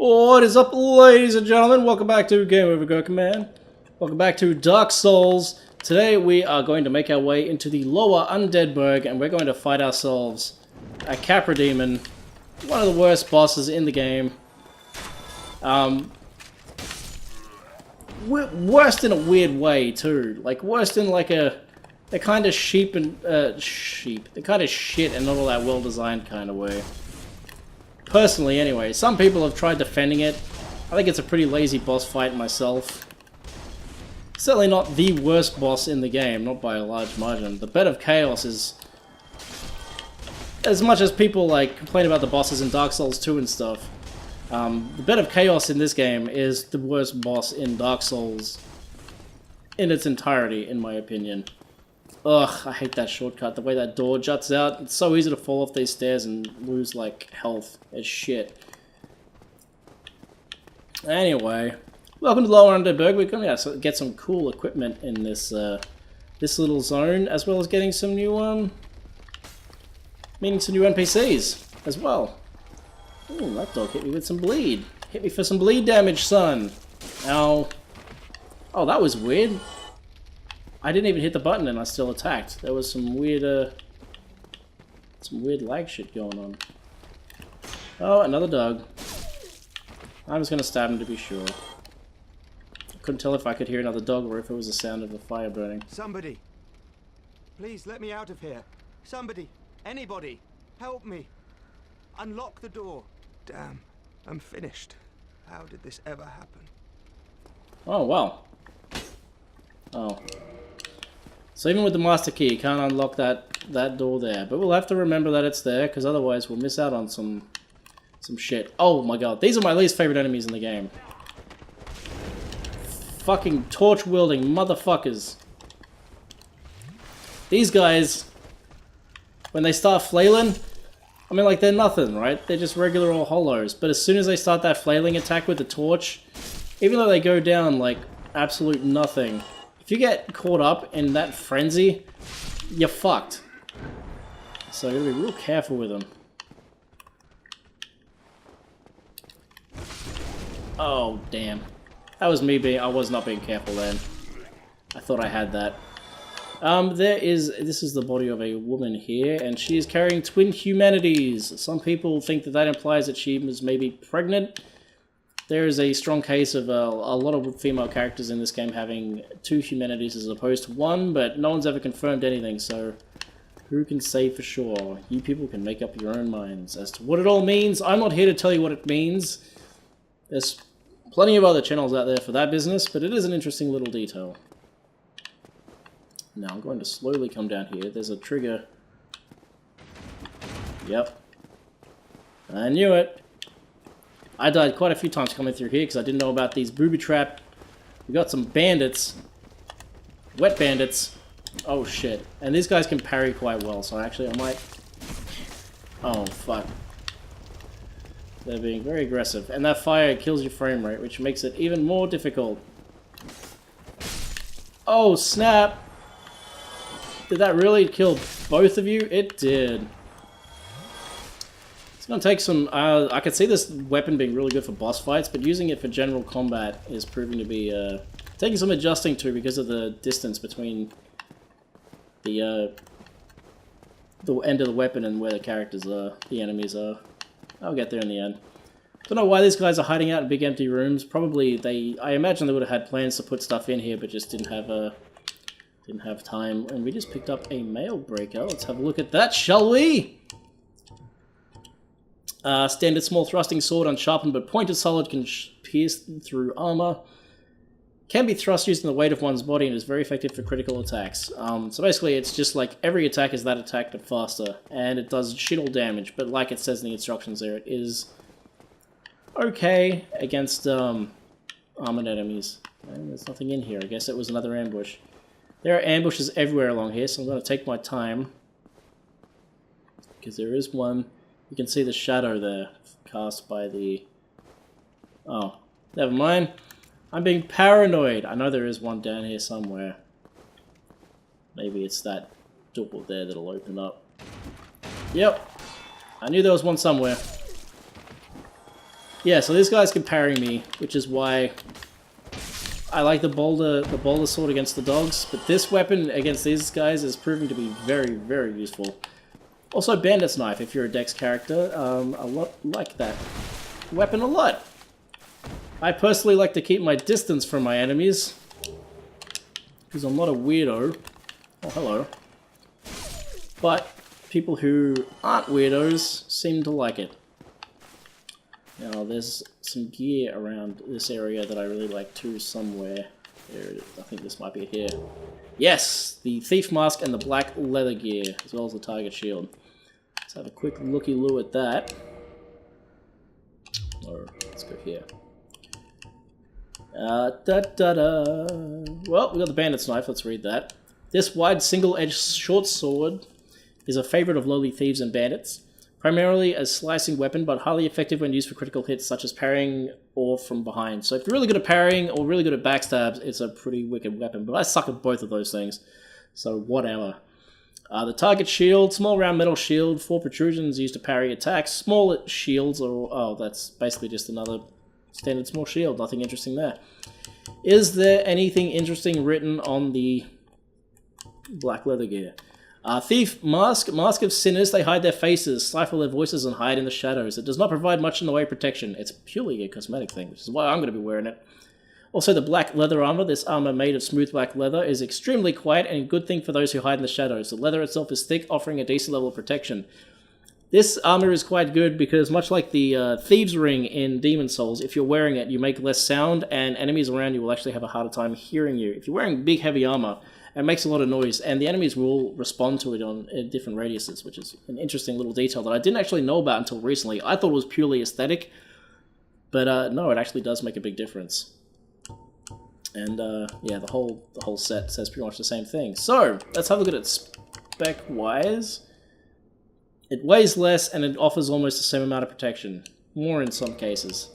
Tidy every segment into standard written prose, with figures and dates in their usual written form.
What is up, ladies and gentlemen? Welcome back to Game Over Go Command. Welcome back to Dark Souls. Today we are going to make our way into the lower Undead Burg, and we're going to fight ourselves a Caprademon, one of the worst bosses in the game. Worst in a weird way too. Like worst in like a kind of the kind of shit and not all that well designed kind of way. Personally, anyway. Some people have tried defending it. I think it's a pretty lazy boss fight myself. Certainly not the worst boss in the game, not by a large margin. The Bed of Chaos is... As much as people like complain about the bosses in Dark Souls 2 and stuff, the Bed of Chaos in this game is the worst boss in Dark Souls in its entirety, in my opinion. Ugh, I hate that shortcut. The way that door juts out. It's so easy to fall off these stairs and lose, like, health as shit. Anyway, welcome to Lower Undead Burg. We're going to get some cool equipment in this this little zone, as well as getting some new, meeting some new NPCs as well. Ooh, that dog hit me with some bleed. Hit me for some bleed damage, son. Ow. Oh, that was weird. I didn't even hit the button and I still attacked. There was some weird lag shit going on. Oh, another dog. I'm just gonna stab him to be sure. I couldn't tell if I could hear another dog or if it was the sound of a fire burning. Somebody! Please let me out of here. Somebody! Anybody! Help me! Unlock the door! Damn, I'm finished. How did this ever happen? Oh, wow. Oh. So even with the master key, you can't unlock that door there. But we'll have to remember that it's there, because otherwise we'll miss out on some shit. Oh my god, these are my least favorite enemies in the game. Fucking torch-wielding motherfuckers. These guys, when they start flailing, I mean, like, they're nothing, right? They're just regular old hollows. But as soon as they start that flailing attack with the torch, even though they go down, like, absolute nothing, if you get caught up in that frenzy, you're fucked. So you gotta be real careful with them. Oh, damn. That was me I was not being careful then. I thought I had that. This is the body of a woman here, and she is carrying twin humanities. Some people think that implies that she was maybe pregnant. There is a strong case of a lot of female characters in this game having two humanities as opposed to one, but no one's ever confirmed anything, so who can say for sure? You people can make up your own minds as to what it all means. I'm not here to tell you what it means. There's plenty of other channels out there for that business, but it is an interesting little detail. Now I'm going to slowly come down here. There's a trigger. Yep. I knew it. I died quite a few times coming through here because I didn't know about these booby trap. We got some bandits. Wet bandits. Oh shit. And these guys can parry quite well, so actually I might... Oh fuck. They're being very aggressive. And that fire kills your frame rate, which makes it even more difficult. Oh snap! Did that really kill both of you? It did. It's going to take some... I could see this weapon being really good for boss fights, but using it for general combat is proving to be... taking some adjusting to because of the distance between the end of the weapon and where the characters are, the enemies are. I'll get there in the end. Don't know why these guys are hiding out in big empty rooms. Probably I imagine they would have had plans to put stuff in here, but just didn't have time. And we just picked up a mail breaker. Let's have a look at that, shall we? Standard small thrusting sword, unsharpened but pointed solid, can pierce through armor. Can be thrust using the weight of one's body and is very effective for critical attacks. So basically it's just like every attack is that attack but faster. And it does shit all damage, but like it says in the instructions there, it is okay against armored enemies. And there's nothing in here. I guess it was another ambush. There are ambushes everywhere along here, so I'm going to take my time. Because there is one. You can see the shadow there, cast by the... Oh, never mind. I'm being paranoid. I know there is one down here somewhere. Maybe it's that door there that'll open up. Yep. I knew there was one somewhere. Yeah, so this guy's comparing me, which is why I like the boulder sword against the dogs, but this weapon against these guys is proving to be very, very useful. Also, Bandit's Knife, if you're a Dex character, I like that weapon a lot. I personally like to keep my distance from my enemies, because I'm not a weirdo. Oh, hello. But people who aren't weirdos seem to like it. Now, there's some gear around this area that I really like too somewhere. There it is. I think this might be here. Yes! The Thief Mask and the black leather gear, as well as the target shield. Let's have a quick looky-loo at that. Or, let's go here. Well, we got the Bandit's Knife, let's read that. This wide single-edged short sword is a favorite of lowly thieves and bandits. Primarily a slicing weapon, but highly effective when used for critical hits, such as parrying or from behind. So if you're really good at parrying or really good at backstabs, it's a pretty wicked weapon. But I suck at both of those things, so whatever. The target shield, small round metal shield, 4 protrusions used to parry attacks. Small shields, that's basically just another standard small shield. Nothing interesting there. Is there anything interesting written on the black leather gear? Thief Mask. Mask of sinners. They hide their faces, stifle their voices, and hide in the shadows. It does not provide much in the way of protection. It's purely a cosmetic thing, which is why I'm going to be wearing it. Also, the black leather armor. This armor made of smooth black leather is extremely quiet and a good thing for those who hide in the shadows. The leather itself is thick, offering a decent level of protection. This armor is quite good because, much like the Thieves' Ring in Demon Souls, if you're wearing it, you make less sound, and enemies around you will actually have a harder time hearing you. If you're wearing big, heavy armor, it makes a lot of noise, and the enemies will respond to it on different radiuses, which is an interesting little detail that I didn't actually know about until recently. I thought it was purely aesthetic, but no, it actually does make a big difference. And yeah, the whole set says pretty much the same thing. So let's have a look at it spec-wise. It weighs less, and it offers almost the same amount of protection, more in some cases.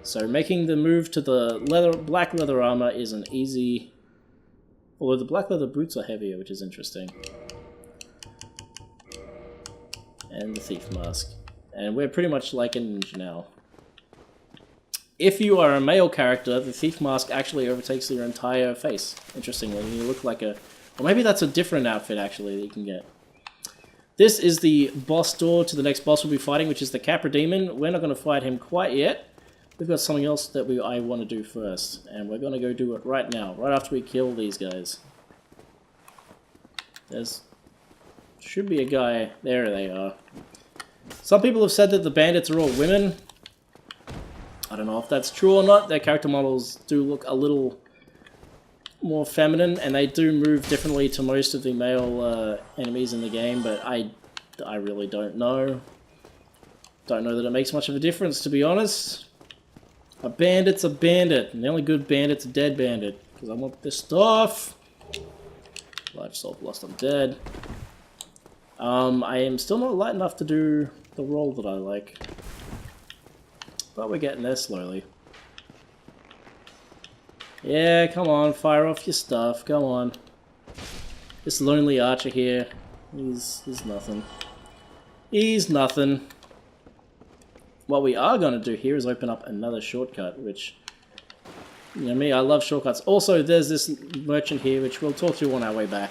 So making the move to the black leather armor is an easy. Although the black leather boots are heavier, which is interesting. And the Thief Mask. And we're pretty much like a ninja now. If you are a male character, the Thief Mask actually overtakes your entire face. Interestingly, you look like a. Or maybe that's a different outfit actually that you can get. This is the boss door to the next boss we'll be fighting, which is the Caprademon. We're not going to fight him quite yet. We've got something else that I want to do first, and we're going to go do it right now, right after we kill these guys. There's should be a guy. There they are. Some people have said that the bandits are all women. I don't know if that's true or not. Their character models do look a little more feminine, and they do move differently to most of the male enemies in the game, but I really don't know. Don't know that it makes much of a difference, to be honest. A bandit's a bandit, and the only good bandit's a dead bandit, because I want this stuff. Life soul lost, I'm dead. I am still not light enough to do the roll that I like. But we're getting there slowly. Yeah, come on, fire off your stuff, come on. This lonely archer here, he's nothing. He's nothing. What we are going to do here is open up another shortcut, which, you know me, I love shortcuts. Also, there's this merchant here, which we'll talk to on our way back.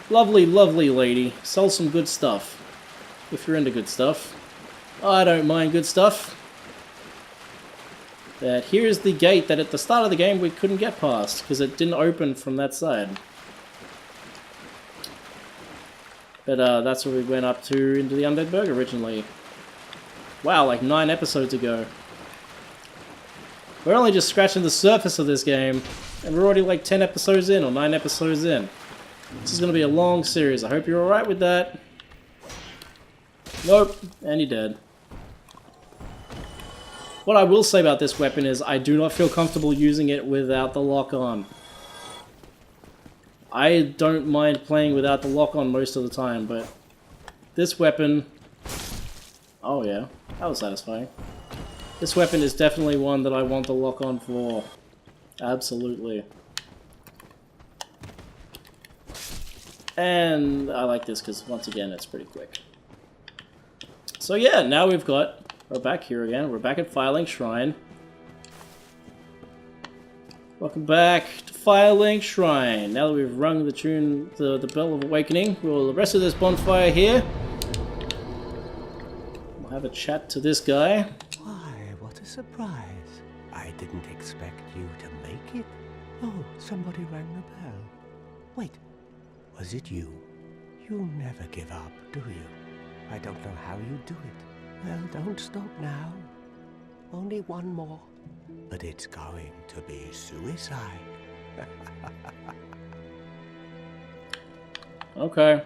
Lovely, lovely lady. Sells some good stuff. If you're into good stuff. I don't mind good stuff. But here's the gate that at the start of the game we couldn't get past, because it didn't open from that side. But that's where we went up to into the Undead Burg originally. Wow, like 9 episodes ago. We're only just scratching the surface of this game, and we're already like 10 episodes in, or 9 episodes in. This is going to be a long series. I hope you're alright with that. Nope, and you're dead. What I will say about this weapon is I do not feel comfortable using it without the lock-on. I don't mind playing without the lock-on most of the time, but this weapon... Oh yeah, that was satisfying. This weapon is definitely one that I want the lock-on for. Absolutely. And I like this because, once again, it's pretty quick. So yeah, now we've got We're back here again. We're back at Firelink Shrine. Welcome back to Firelink Shrine. Now that we've rung the tune, the bell of awakening, we'll the rest of this bonfire here. We'll have a chat to this guy. Why, what a surprise. I didn't expect you to make it. Oh, somebody rang the bell. Wait, was it you? You never give up, do you? I don't know how you do it. Well, don't stop now. Only one more. But it's going to be suicide. Okay.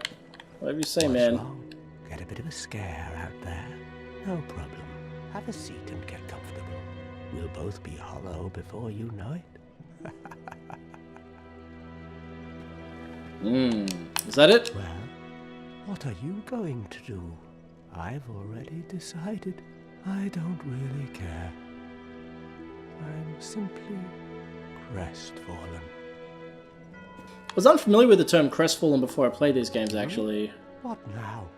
Whatever you say, What's man. wrong? Get a bit of a scare out there? No problem. Have a seat and get comfortable. We'll both be hollow before you know it. Is that it? Well, what are you going to do? I've already decided. I don't really care. I'm simply crestfallen. I was unfamiliar with the term crestfallen before I played these games, actually. What now?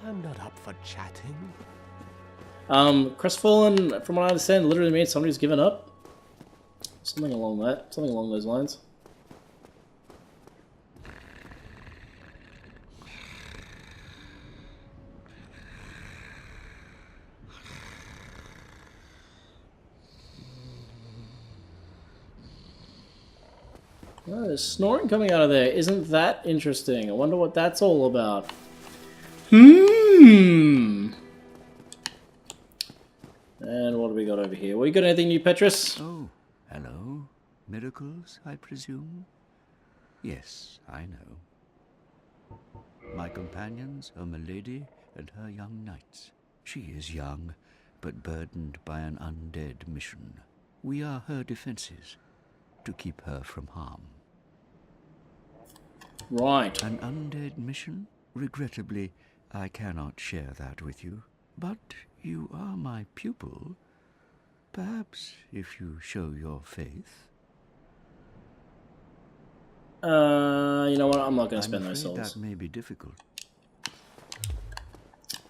I'm not up for chatting. Crestfallen, from what I understand, literally means somebody's given up. Something along those lines. Oh, there's snoring coming out of there. Isn't that interesting? I wonder what that's all about. And what do we got over here? Well, you got anything new, Petrus? Oh, hello. Miracles, I presume? Yes, I know. My companions are Milady and her young knights. She is young, but burdened by an undead mission. We are her defenses, to keep her from harm. Right. An undead mission? Regrettably, I cannot share that with you. But you are my pupil. Perhaps if you show your faith. You know what? I'm not going to spend I'm those afraid souls. that may be difficult.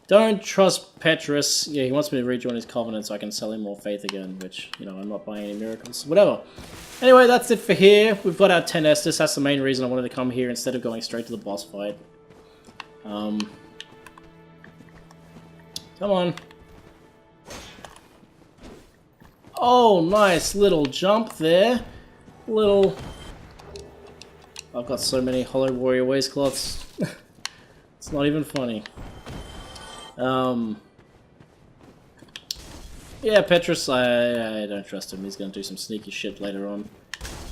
Don't trust Petrus. Yeah, he wants me to rejoin his covenant so I can sell him more faith again, which, you know, I'm not buying any miracles. Whatever. Anyway, that's it for here. We've got our 10 Estus. That's the main reason I wanted to come here instead of going straight to the boss fight. Come on. Oh, nice little jump there. Little... I've got so many Hollow Warrior waistcloths. It's not even funny. Yeah, Petrus, I don't trust him. He's going to do some sneaky shit later on.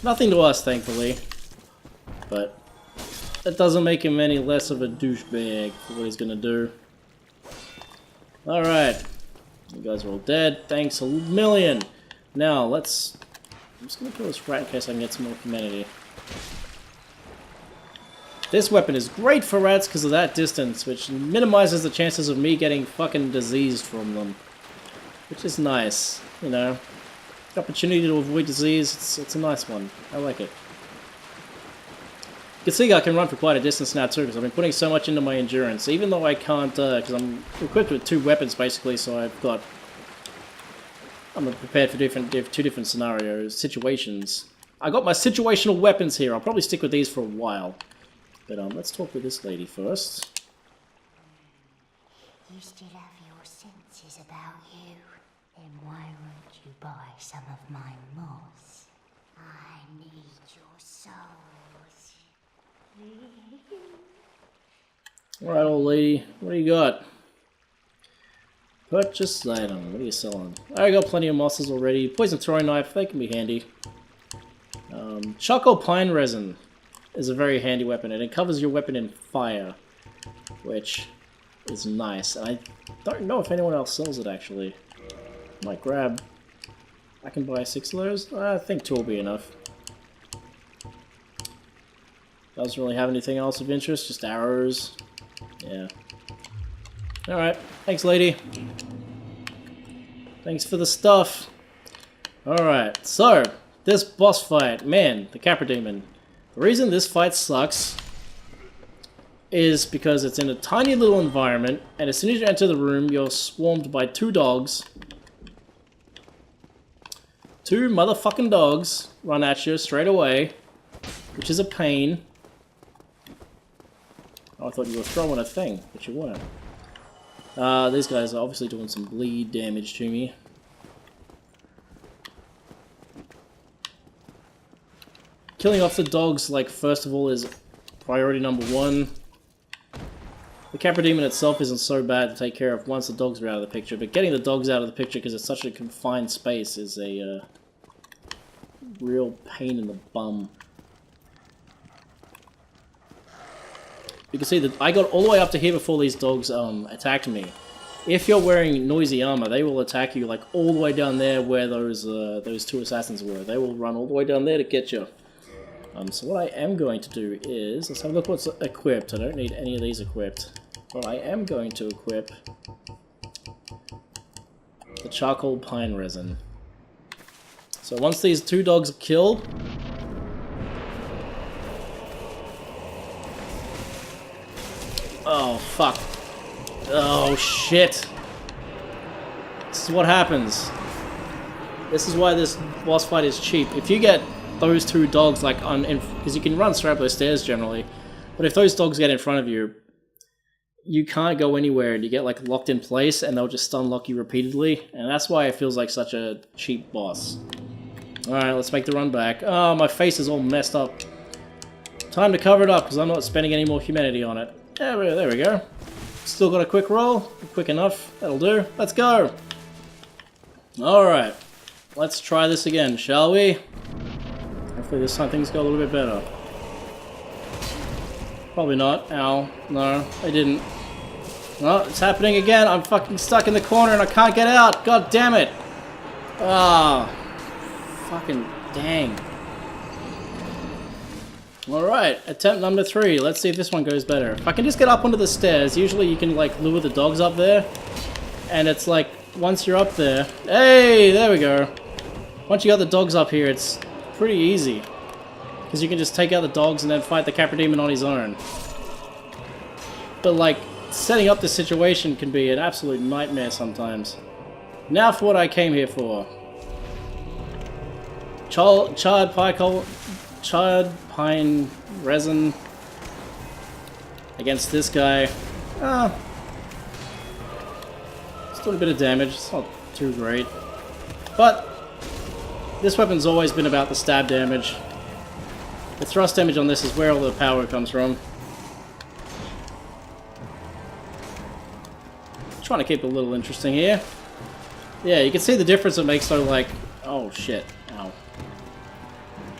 Nothing to us, thankfully. But that doesn't make him any less of a douchebag for what he's going to do. Alright. You guys are all dead. Thanks a million. Now, let's... I'm just going to kill this rat in case I can get some more humanity. This weapon is great for rats because of that distance, which minimizes the chances of me getting fucking diseased from them. Which is nice, you know. The opportunity to avoid disease, it's a nice one. I like it. You can see I can run for quite a distance now too, because I've been putting so much into my endurance. Even though I can't, because I'm equipped with 2 weapons basically, so I'm prepared for two different scenarios, situations. I got my situational weapons here. I'll probably stick with these for a while. But let's talk with this lady first. You still have your senses about you. Then why won't you buy some of my moss? I need your souls. Alright, old lady. What do you got? Purchase item. What are you selling? I got plenty of mosses already. Poison throwing knife. They can be handy. Charcoal pine resin is a very handy weapon, and it covers your weapon in fire, which is nice. And I don't know if anyone else sells it, actually. Might grab... I can buy 6 of those? I think 2 will be enough. Doesn't really have anything else of interest, just arrows. Yeah. Alright, thanks lady. Thanks for the stuff. Alright, so, this boss fight, man, the Caprademon. The reason this fight sucks is because it's in a tiny little environment, and as soon as you enter the room, you're swarmed by 2 dogs. 2 motherfucking dogs run at you straight away, which is a pain. Oh, I thought you were throwing a thing, but you weren't. These guys are obviously doing some bleed damage to me. Killing off the dogs, like, first of all, is priority number 1. The Caprademon itself isn't so bad to take care of once the dogs are out of the picture, but getting the dogs out of the picture because it's such a confined space is a real pain in the bum. You can see that I got all the way up to here before these dogs attacked me. If you're wearing noisy armor, they will attack you like all the way down there where those 2 assassins were. They will run all the way down there to get you. So what I am going to do is, let's have a look what's equipped. I don't need any of these equipped. But I am going to equip the charcoal pine resin. So once these 2 dogs are killed, oh fuck. Oh shit. This is what happens. This is why this boss fight is cheap. If you get those 2 dogs, like, because you can run straight up those stairs generally, but if those dogs get in front of you, you can't go anywhere and you get, like, locked in place and they'll just stun lock you repeatedly, and that's why it feels like such a cheap boss. Alright, let's make the run back. Oh, my face is all messed up. Time to cover it up because I'm not spending any more humanity on it. There we go. Still got a quick roll. Quick enough. That'll do. Let's go. Alright. Let's try this again, shall we? Hopefully this time things go a little bit better. Probably not. Ow. No, I didn't. No, it's happening again. I'm fucking stuck in the corner and I can't get out. God damn it. Ah. Fucking dang. Alright, attempt number 3. Let's see if this one goes better. If I can just get up onto the stairs, usually you can, like, lure the dogs up there. And it's like, once you're up there... Hey, there we go. Once you got the dogs up here, it's pretty easy. Because you can just take out the dogs and then fight the Caprademon on his own. But, like, setting up this situation can be an absolute nightmare sometimes. Now for what I came here for. Charred pine resin against this guy. It's doing a bit of damage. It's not too great. But this weapon's always been about the stab damage. The thrust damage on this is where all the power comes from. Trying to keep it a little interesting here. Yeah, you can see the difference it makes though, like... Oh shit. Ow.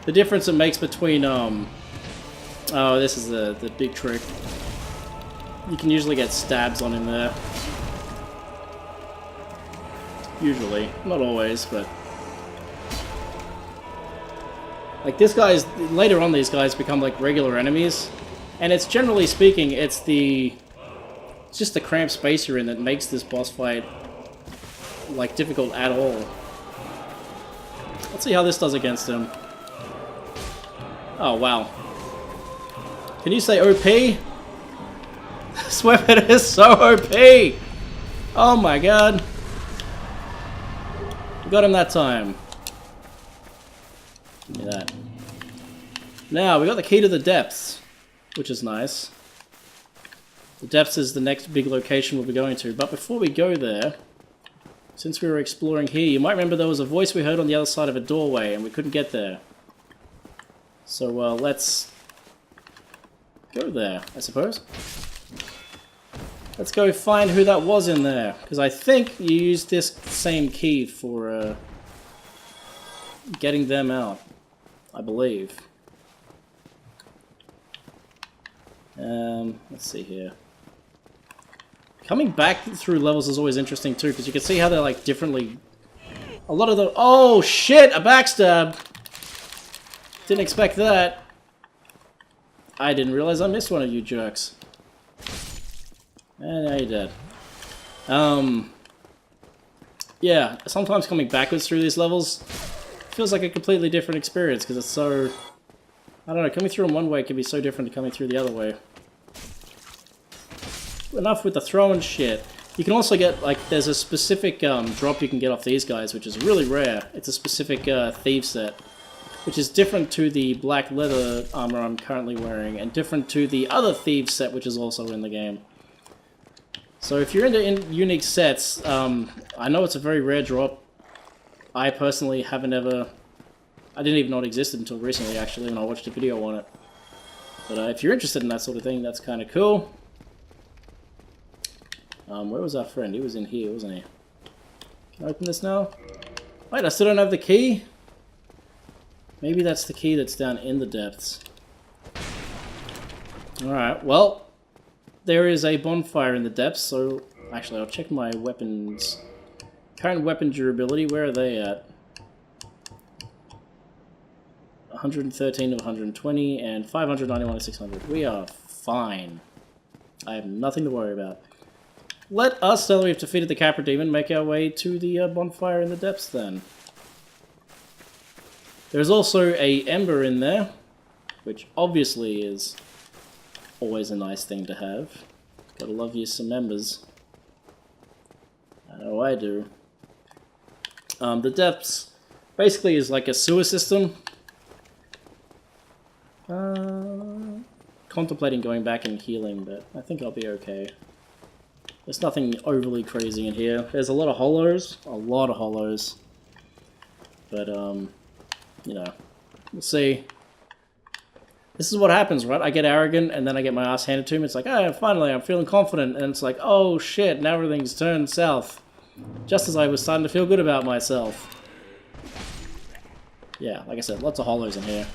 The difference it makes between, oh, this is the big trick. You can usually get stabs on him there. Usually. Not always, but... Like, this guy's... Later on, these guys become, like, regular enemies. And it's, generally speaking, it's just the cramped space you're in that makes this boss fight, like, difficult at all. Let's see how this does against him. Oh, wow. Can you say OP? This weapon is so OP! Oh my god. We got him that time. Give me that. Now, we got the key to the depths, which is nice. The depths is the next big location we'll be going to. But before we go there, since we were exploring here, you might remember there was a voice we heard on the other side of a doorway and we couldn't get there. So, let's go there, I suppose. Let's go find who that was in there, because I think you used this same key for getting them out, I believe. Let's see here. Coming back through levels is always interesting too, because you can see how they're like differently. A lot of the... Oh shit! A backstab! Didn't expect that. I didn't realize I missed one of you jerks. And now you're dead. Yeah, sometimes coming backwards through these levels feels like a completely different experience, because it's so... I don't know, coming through them one way can be so different to coming through the other way. enough with the throwing shit. You can also get, like, there's a specific drop you can get off these guys, which is really rare. It's a specific thief set, which is different to the black leather armor I'm currently wearing, and different to the other thieves set, which is also in the game. So if you're into unique sets, I know it's a very rare drop. I personally haven't ever... I didn't even know it existed until recently, actually, when I watched a video on it. But if you're interested in that sort of thing, that's kind of cool. Where was our friend? He was in here, wasn't he? Can I open this now? Wait, I still don't have the key? Maybe that's the key that's down in the depths. Alright, well, there is a bonfire in the depths, so... Actually, I'll check my weapons. Current weapon durability, where are they at? 113 of 120, and 591 of 600. We are fine. I have nothing to worry about. Let us, now that we've defeated the Caprademon, make our way to the bonfire in the depths then. There's also a ember in there, which obviously is always a nice thing to have. Gotta love you some embers. I know I do. The depths basically is like a sewer system. Contemplating going back and healing, but I think I'll be okay. There's nothing overly crazy in here. There's a lot of hollows. But, you know, we'll see. This is what happens, right? I get arrogant, and then I get my ass handed to me. It's like, oh, finally, I'm feeling confident. And it's like, oh, shit, now everything's turned south. Just as I was starting to feel good about myself. Yeah, like I said, lots of hollows in here.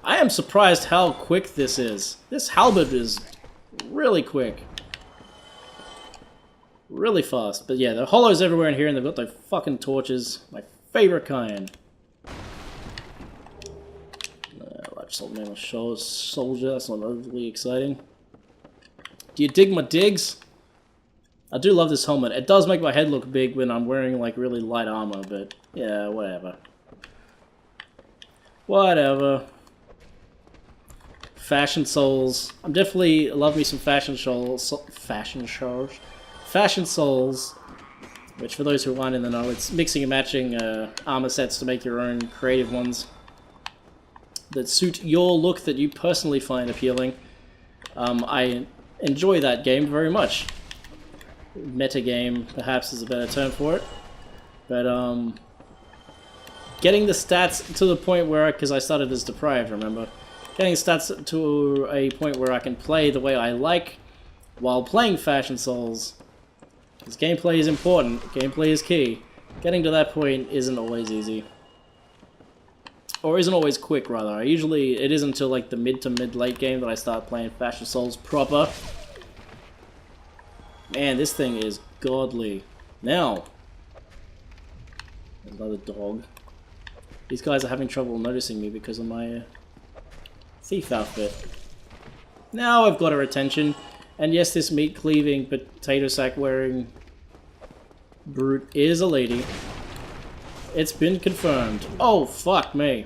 I am surprised how quick this is. This halberd is really quick. Really fast. But yeah, there are hollows everywhere in here, and they've got the fucking torches. My favorite kind. Large salt man soldier, that's not overly exciting. Do you dig my digs? I do love this helmet. It does make my head look big when I'm wearing like really light armor, but yeah, whatever. Whatever. Fashion souls. I'm definitely love me some fashion souls. Fashion souls, which for those who aren't in the know, it's mixing and matching armor sets to make your own creative ones that suit your look that you personally find appealing. I enjoy that game very much. Meta game, perhaps, is a better term for it. But getting the stats to the point where, because I started as deprived, remember? Getting stats to a point where I can play the way I like while playing Fashion Souls. Because gameplay is important, gameplay is key. Getting to that point isn't always easy. Or isn't always quick, rather. It isn't until like the mid to mid-late game that I start playing Fashion Souls proper. Man, this thing is godly. Now, there's another dog. These guys are having trouble noticing me because of my thief outfit. Now I've got her attention. And yes, this meat-cleaving, potato sack-wearing brute is a lady. It's been confirmed. Oh, fuck me.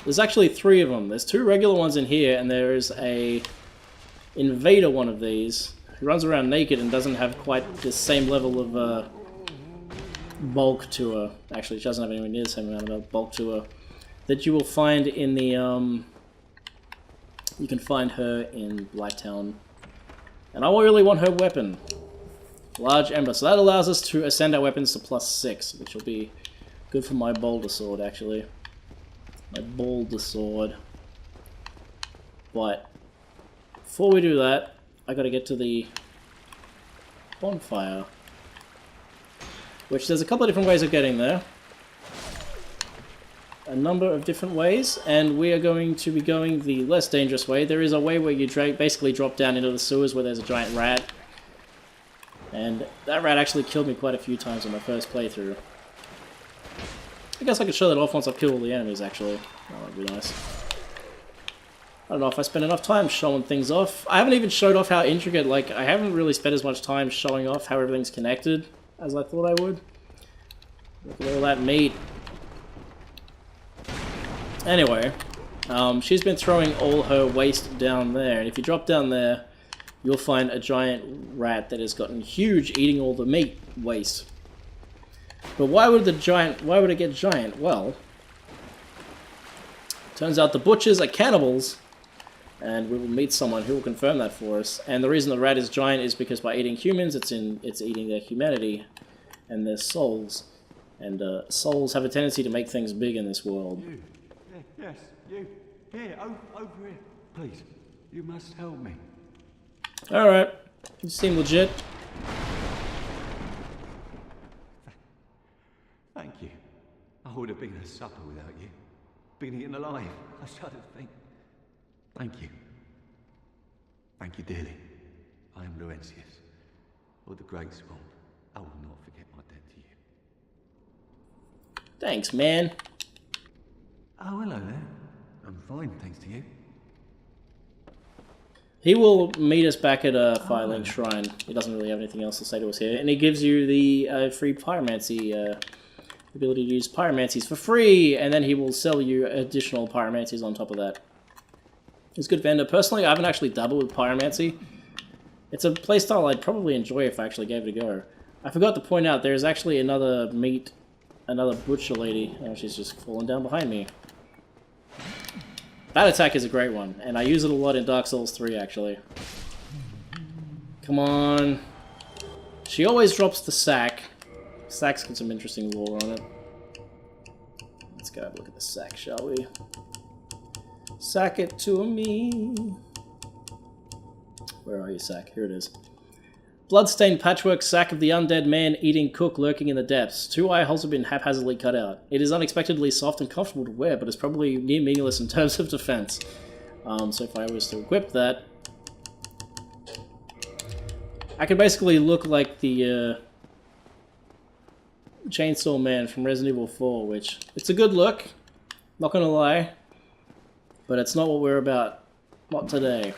There's actually 3 of them. There's 2 regular ones in here, and there is a invader one of these who runs around naked and doesn't have quite the same level of bulk to her. Actually, she doesn't have anywhere near the same amount of bulk to her that you will find in the you can find her in Blighttown. And I really want her weapon. Large Ember. So that allows us to ascend our weapons to +6, which will be good for my boulder sword, actually. My boulder sword. But before we do that, I gotta get to the bonfire. Which there's a couple of different ways of getting there. A number of different ways, and we are going to be going the less dangerous way. There is a way where you basically drop down into the sewers where there's a giant rat. And that rat actually killed me quite a few times on my first playthrough. I guess I could show that off once I've killed all the enemies, actually. Oh, that'd be nice. I don't know if I spent enough time showing things off. I haven't even showed off how intricate, like, I haven't really spent as much time showing off how everything's connected as I thought I would. Look at all that meat. Anyway, She's been throwing all her waste down there, and if you drop down there, you'll find a giant rat that has gotten huge, eating all the meat waste. But why would it get giant? Well, turns out the butchers are cannibals, and we will meet someone who will confirm that for us. And the reason the rat is giant is because by eating humans, it's eating their humanity and their souls. And souls have a tendency to make things big in this world. You. Yes, you. Here, over here. Please, you must help me. Alright, you seem legit. Thank you. I would have been a supper without you. Been eaten alive. I shudder to think. Thank you. Thank you dearly. I am Laurentius, of the Great Swamp. I will not forget my debt to you. Thanks, man. Oh, hello there. I'm fine, thanks to you. He will meet us back at Firelink Shrine. He doesn't really have anything else to say to us here. And he gives you the free pyromancy, ability to use pyromancies for free, and then he will sell you additional pyromancies on top of that. He's a good vendor. Personally, I haven't actually dabbled with pyromancy. It's a playstyle I'd probably enjoy if I actually gave it a go. I forgot to point out, there's actually another butcher lady. Oh, she's just falling down behind me. That attack is a great one, and I use it a lot in Dark Souls 3, actually. Come on. She always drops the sack. Sack's got some interesting lore on it. Let's go have a look at the sack, shall we? Sack it to me. Where are you, sack? Here it is. Bloodstained patchwork sack of the undead man-eating cook lurking in the depths. 2 eye holes have been haphazardly cut out. It is unexpectedly soft and comfortable to wear, but is probably near meaningless in terms of defense. So if I was to equip that, I could basically look like the Chainsaw Man from Resident Evil 4, which, it's a good look, not gonna lie, but it's not what we're about. Not today.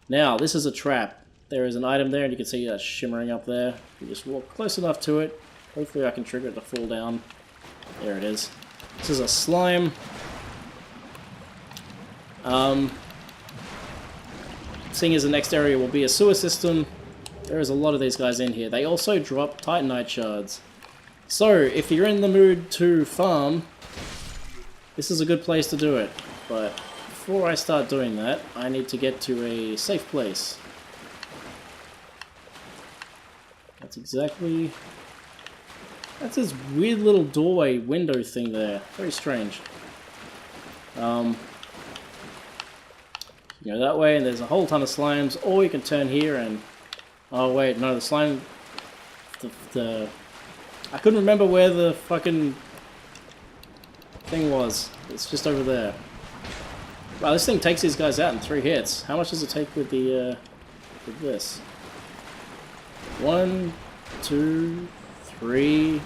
Now, this is a trap. There is an item there, and you can see that shimmering up there. You just walk close enough to it. Hopefully I can trigger it to fall down. There it is. This is a slime. Seeing as the next area will be a sewer system, there is a lot of these guys in here. They also drop Titanite shards. So, if you're in the mood to farm, this is a good place to do it. But before I start doing that, I need to get to a safe place. That's this weird little doorway window thing there. Very strange. You go that way and there's a whole ton of slimes, or you can turn here and... Oh wait, no, the slime... I couldn't remember where the fucking thing was. It's just over there. Wow, this thing takes these guys out in 3 hits. How much does it take with the, with this? 1, 2, 3.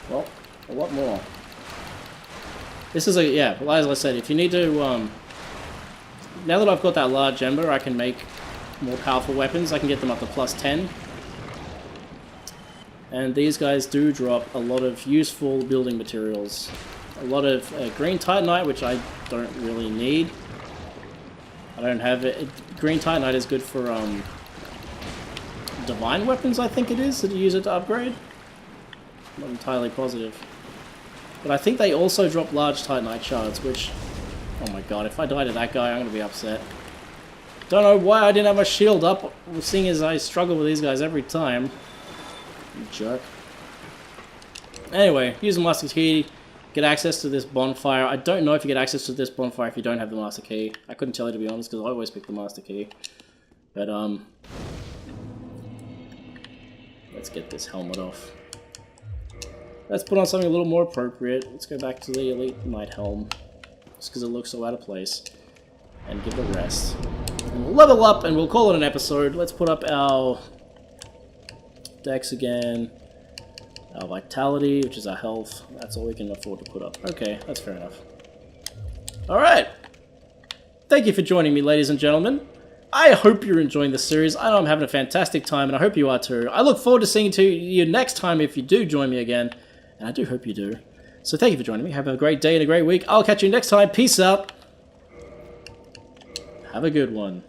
Well, a lot more. This is yeah, well, as I said, if you need to, now that I've got that large ember, I can make more powerful weapons. I can get them up to +10. And these guys do drop a lot of useful building materials. A lot of green titanite, which I don't really need. I don't have it. Green titanite is good for divine weapons, I think it is, that you use it to upgrade. I'm not entirely positive. But I think they also drop large titanite shards, which... Oh my god, if I die to that guy, I'm going to be upset. Don't know why I didn't have my shield up, seeing as I struggle with these guys every time. You jerk. Anyway, use the master key, get access to this bonfire. I don't know if you get access to this bonfire if you don't have the master key. I couldn't tell you, to be honest, because I always pick the master key. But, let's get this helmet off. Let's put on something a little more appropriate. Let's go back to the Elite Knight helm. Just because it looks so out of place. And give it a rest. And we'll level up and we'll call it an episode. Let's put up our dex again. Our vitality, which is our health. That's all we can afford to put up. Okay, that's fair enough. Alright. Thank you for joining me, ladies and gentlemen. I hope you're enjoying this series. I know I'm having a fantastic time, and I hope you are too. I look forward to seeing you next time if you do join me again. And I do hope you do. So thank you for joining me. Have a great day and a great week. I'll catch you next time. Peace out. Have a good one.